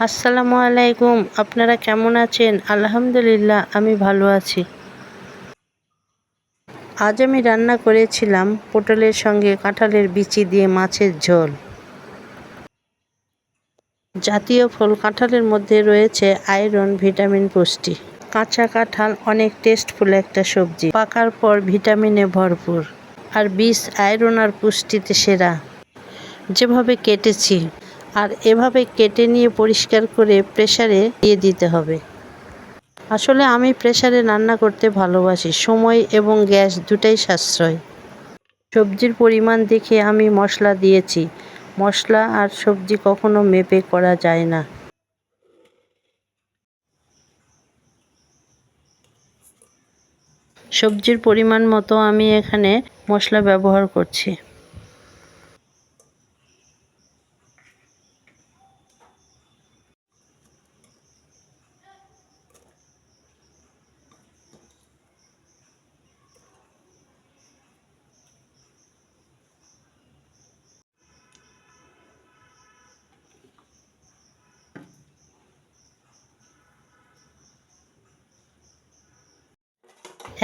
আসসালামু আলাইকুম। আপনারা কেমন আছেন? আলহামদুলিল্লাহ আমি ভালো আছি। আজ আমি রান্না করেছিলাম পটলের সঙ্গে কাঁঠালের বিচি দিয়ে মাছের ঝোল। জাতীয় ফল কাঁঠালের মধ্যে রয়েছে আয়রন, ভিটামিন, পুষ্টি। কাঁচা কাঁঠাল অনেক টেস্টফুল একটা সবজি, পাকার পর ভিটামিনে ভরপুর, আর বীজ আয়রন আর পুষ্টিতে সেরা। যেভাবে কেটেছি আর এভাবে কেটে নিয়ে পরিষ্কার করে প্রেসারে দিয়ে দিতে হবে। আসলে আমি প্রেসারে রান্না করতে ভালোবাসি, সময় এবং গ্যাস দুটাই সাশ্রয়। সবজির পরিমাণ দেখে আমি মশলা দিয়েছি। মশলা আর সবজি কখনো মেপে করা যায় না। সবজির পরিমাণ মতো আমি এখানে মশলা ব্যবহার করছি।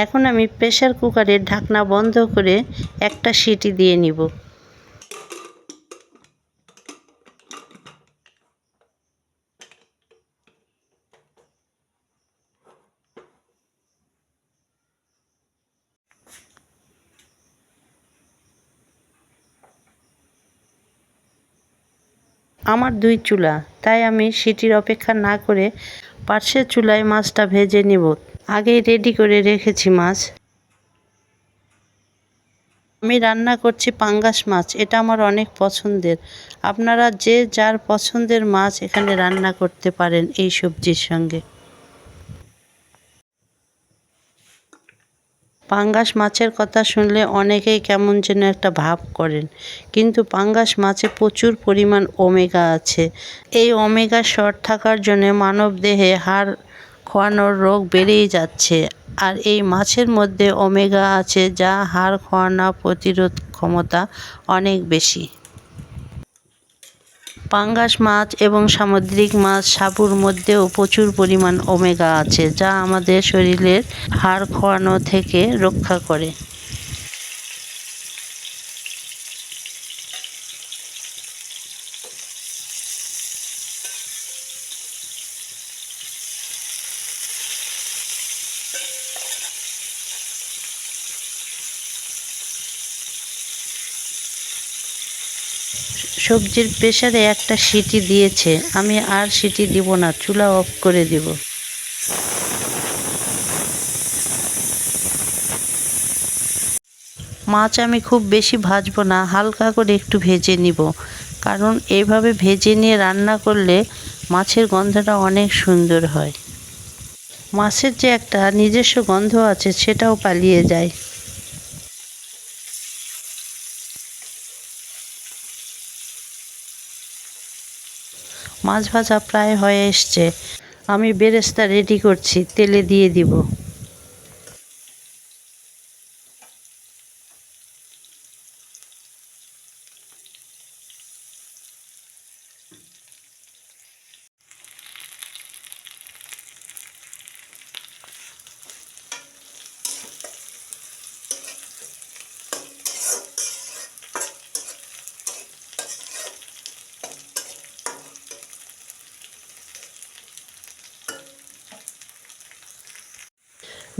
এখন আমি প্রেসার কুকারের ঢাকনা বন্ধ করে একটা সিটি দিয়ে নিব। আমার 2 চুলা, তাই আমি সিটির অপেক্ষা না করে পাশের চুলায় মাছটা ভেজে নিব। আগেই রেডি করে রেখেছি মাছ। আমি রান্না করছি পাঙ্গাস মাছ, এটা আমার অনেক পছন্দের। আপনারা যে যার পছন্দের মাছ এখানে রান্না করতে পারেন এই সবজির সঙ্গে। পাঙ্গাস মাছের কথা শুনলে অনেকেই কেমন যেন একটা ভাব করেন, কিন্তু পাঙ্গাস মাছে প্রচুর পরিমাণ ওমেগা আছে। এই ওমেগা শর্ট থাকার জন্য মানবদেহে হাড় খোয়ানোর রোগ বেড়েই যাচ্ছে। আর এই মাছের মধ্যে ওমেগা আছে যা হাড় খোয়ানো প্রতিরোধ ক্ষমতা অনেক বেশি। পাঙ্গাস মাছ এবং সামুদ্রিক মাছ সাবুর মধ্যেও প্রচুর পরিমাণ ওমেগা আছে যা আমাদের শরীরের হাড় খোয়ানো থেকে রক্ষা করে। সবজির প্রেসারে একটা সিটি দিয়েছে, আমি আর সিটি দিব না, চুলা অফ করে দিব। মাছ আমি খুব বেশি ভাজবো না, হালকা করে একটু ভেজে নিব, কারণ এইভাবে ভেজে নিয়ে রান্না করলে মাছের গন্ধটা অনেক সুন্দর হয়। মাছের যে একটা নিজস্ব গন্ধ আছে সেটাও পালিয়ে যায়। মাছ ভাজা প্রায় হয়ে এসছে, আমি বেরেস্তা রেডি করছি, তেলে দিয়ে দিব।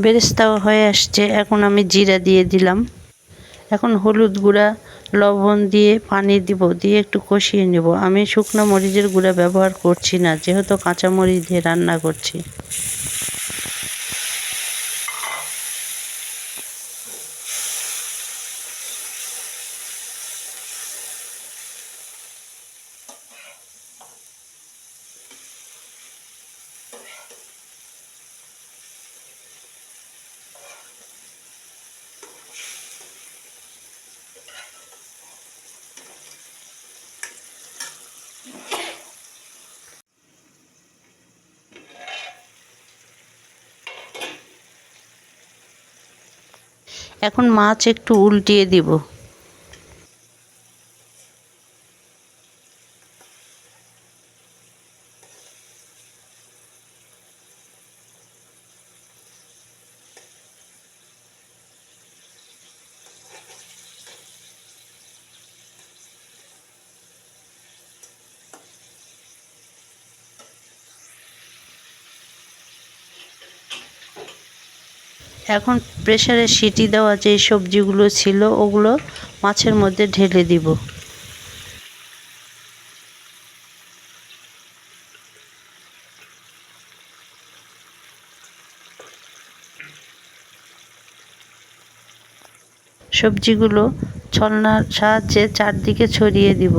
বেরেস্তাও হয়ে আসছে, এখন আমি জিরা দিয়ে দিলাম। এখন হলুদ গুঁড়া, লবণ দিয়ে পানি দিব, দিয়ে একটু কষিয়ে নেব। আমি শুকনো মরিচের গুঁড়া ব্যবহার করছি না, যেহেতু কাঁচা মরিচ দিয়ে রান্না করছি। এখন মাছ একটু উল্টিয়ে দিব। এখন প্রেসারে সিটি দেওয়া যে সবজিগুলো ছিল ওগুলো মাছের মধ্যে ঢেলে দিব। সবজিগুলো ছলনার সাহায্যে চারদিকে ছড়িয়ে দিব।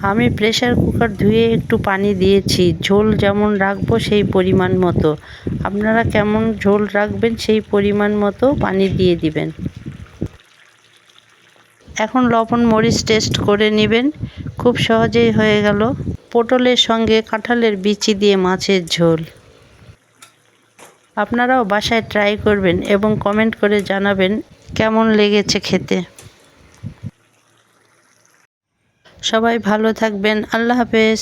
আমি প্রেসার কুকার ধুয়ে একটু পানি দিয়েছি, ঝোল যেমন রাখবো সেই পরিমাণ মতো। আপনারা কেমন ঝোল রাখবেন সেই পরিমাণ মতো পানি দিয়ে দিবেন। এখন লবণ মরিচ টেস্ট করে নেবেন। খুব সহজেই হয়ে গেল পটলের সঙ্গে কাঁঠালের বিচি দিয়ে মাছের ঝোল। আপনারাও বাসায় ট্রাই করবেন এবং কমেন্ট করে জানাবেন কেমন লেগেছে খেতে। সবাই ভালো থাকবেন। আল্লাহ হাফেজ।